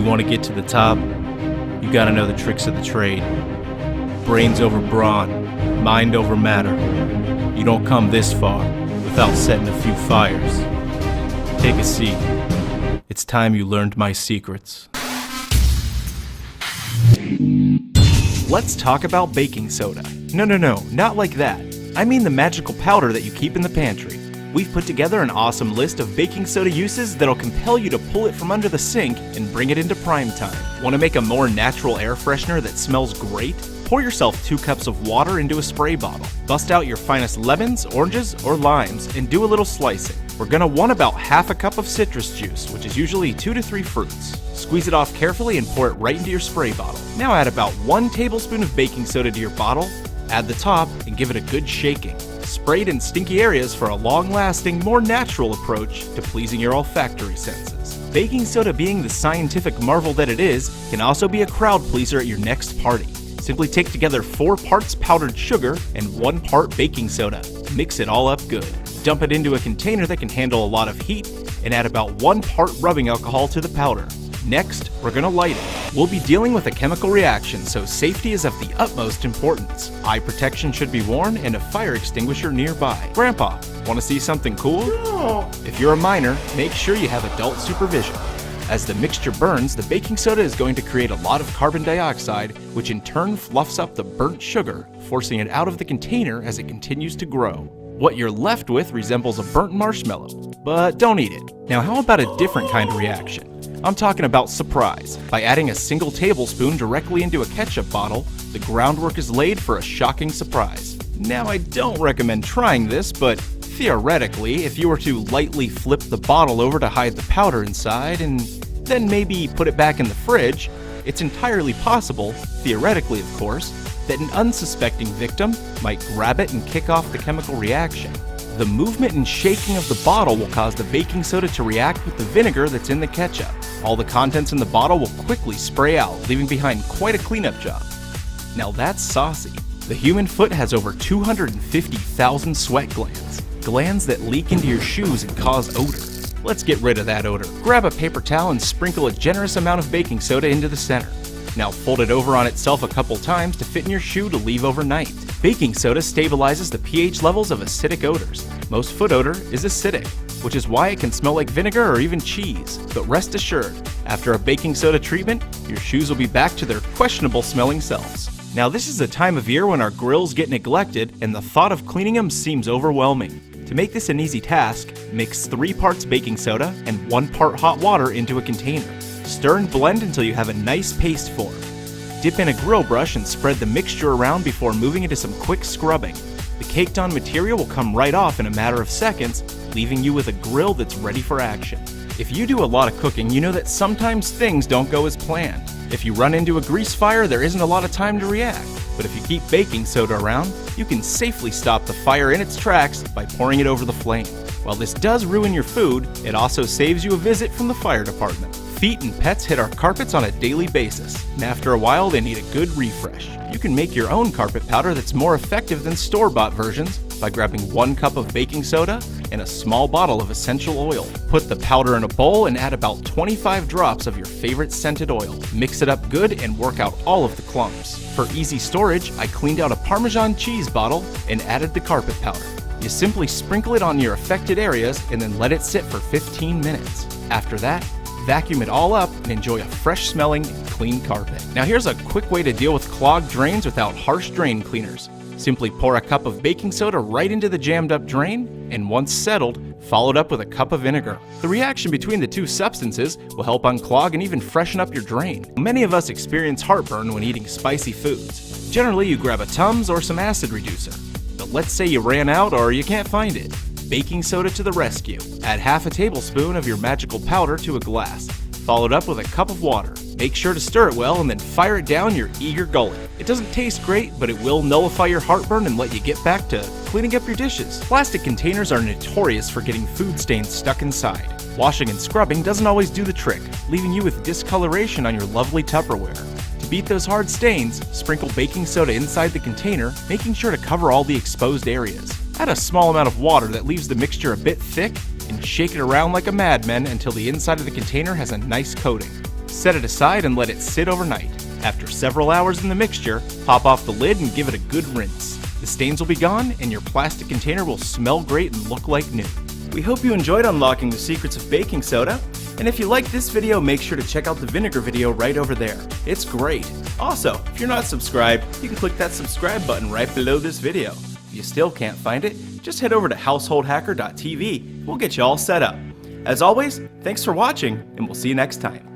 you want to get to the top, you gotta know the tricks of the trade. Brains over brawn, mind over matter. You don't come this far without setting a few fires. Take a seat. It's time you learned my secrets. Let's talk about baking soda. No, not like that. I mean the magical powder that you keep in the pantry. We've put together an awesome list of baking soda uses that'll compel you to pull it from under the sink and bring it into prime time. Want to make a more natural air freshener that smells great? Pour yourself 2 cups of water into a spray bottle. Bust out your finest lemons, oranges, or limes and do a little slicing. We're gonna want about half a cup of citrus juice, which is usually 2 to 3 fruits. Squeeze it off carefully and pour it right into your spray bottle. Now add about 1 tablespoon of baking soda to your bottle, add the top, and give it a good shaking. Spray it in stinky areas for a long-lasting, more natural approach to pleasing your olfactory senses. Baking soda, being the scientific marvel that it is, can also be a crowd pleaser at your next party. Simply take together 4 parts powdered sugar and 1 part baking soda. Mix it all up good. Dump it into a container that can handle a lot of heat and add about 1 part rubbing alcohol to the powder. Next, we're gonna light it. We'll be dealing with a chemical reaction, so safety is of the utmost importance. Eye protection should be worn and a fire extinguisher nearby. Grandpa, wanna see something cool? No. If you're a minor, make sure you have adult supervision. As the mixture burns, the baking soda is going to create a lot of carbon dioxide, which in turn fluffs up the burnt sugar, forcing it out of the container as it continues to grow. What you're left with resembles a burnt marshmallow, but don't eat it. Now how about a different kind of reaction? I'm talking about surprise. By adding a single tablespoon directly into a ketchup bottle, the groundwork is laid for a shocking surprise. Now I don't recommend trying this, but theoretically, if you were to lightly flip the bottle over to hide the powder inside and then maybe put it back in the fridge, it's entirely possible, theoretically of course, that an unsuspecting victim might grab it and kick off the chemical reaction. The movement and shaking of the bottle will cause the baking soda to react with the vinegar that's in the ketchup. All the contents in the bottle will quickly spray out, leaving behind quite a cleanup job. Now that's saucy. The human foot has over 250,000 sweat glands. Glands that leak into your shoes and cause odor. Let's get rid of that odor. Grab a paper towel and sprinkle a generous amount of baking soda into the center. Now fold it over on itself a couple times to fit in your shoe to leave overnight. Baking soda stabilizes the pH levels of acidic odors. Most foot odor is acidic, which is why it can smell like vinegar or even cheese. But rest assured, after a baking soda treatment, your shoes will be back to their questionable smelling selves. Now this is a time of year when our grills get neglected and the thought of cleaning them seems overwhelming. To make this an easy task, mix 3 parts baking soda and 1 part hot water into a container. Stir and blend until you have a nice paste form. Dip in a grill brush and spread the mixture around before moving into some quick scrubbing. The caked on material will come right off in a matter of seconds, leaving you with a grill that's ready for action. If you do a lot of cooking, you know that sometimes things don't go as planned. If you run into a grease fire, there isn't a lot of time to react. But if you keep baking soda around, you can safely stop the fire in its tracks by pouring it over the flame. While this does ruin your food, it also saves you a visit from the fire department. Feet and pets hit our carpets on a daily basis, and after a while they need a good refresh. You can make your own carpet powder that's more effective than store-bought versions by grabbing 1 cup of baking soda and a small bottle of essential oil. Put the powder in a bowl and add about 25 drops of your favorite scented oil. Mix it up good and work out all of the clumps. For easy storage, I cleaned out a Parmesan cheese bottle and added the carpet powder. You simply sprinkle it on your affected areas and then let it sit for 15 minutes. After that, vacuum it all up and enjoy a fresh smelling and clean carpet. Now here's a quick way to deal with clogged drains without harsh drain cleaners. Simply pour a cup of baking soda right into the jammed up drain, and once settled, follow it up with a cup of vinegar. The reaction between the 2 substances will help unclog and even freshen up your drain. Many of us experience heartburn when eating spicy foods. Generally, you grab a Tums or some acid reducer. But let's say you ran out or you can't find it. Baking soda to the rescue. Add half a tablespoon of your magical powder to a glass, followed up with a cup of water. Make sure to stir it well and then fire it down your eager gullet. It doesn't taste great, but it will nullify your heartburn and let you get back to cleaning up your dishes. Plastic containers are notorious for getting food stains stuck inside. Washing and scrubbing doesn't always do the trick, leaving you with discoloration on your lovely Tupperware. To beat those hard stains, sprinkle baking soda inside the container, making sure to cover all the exposed areas. Add a small amount of water that leaves the mixture a bit thick and shake it around like a madman until the inside of the container has a nice coating. Set it aside and let it sit overnight. After several hours in the mixture, pop off the lid and give it a good rinse. The stains will be gone and your plastic container will smell great and look like new. We hope you enjoyed unlocking the secrets of baking soda. And if you liked this video, make sure to check out the vinegar video right over there. It's great. Also, if you're not subscribed, you can click that subscribe button right below this video. If you still can't find it, just head over to HouseholdHacker.tv. We'll get you all set up. As always, thanks for watching, and we'll see you next time.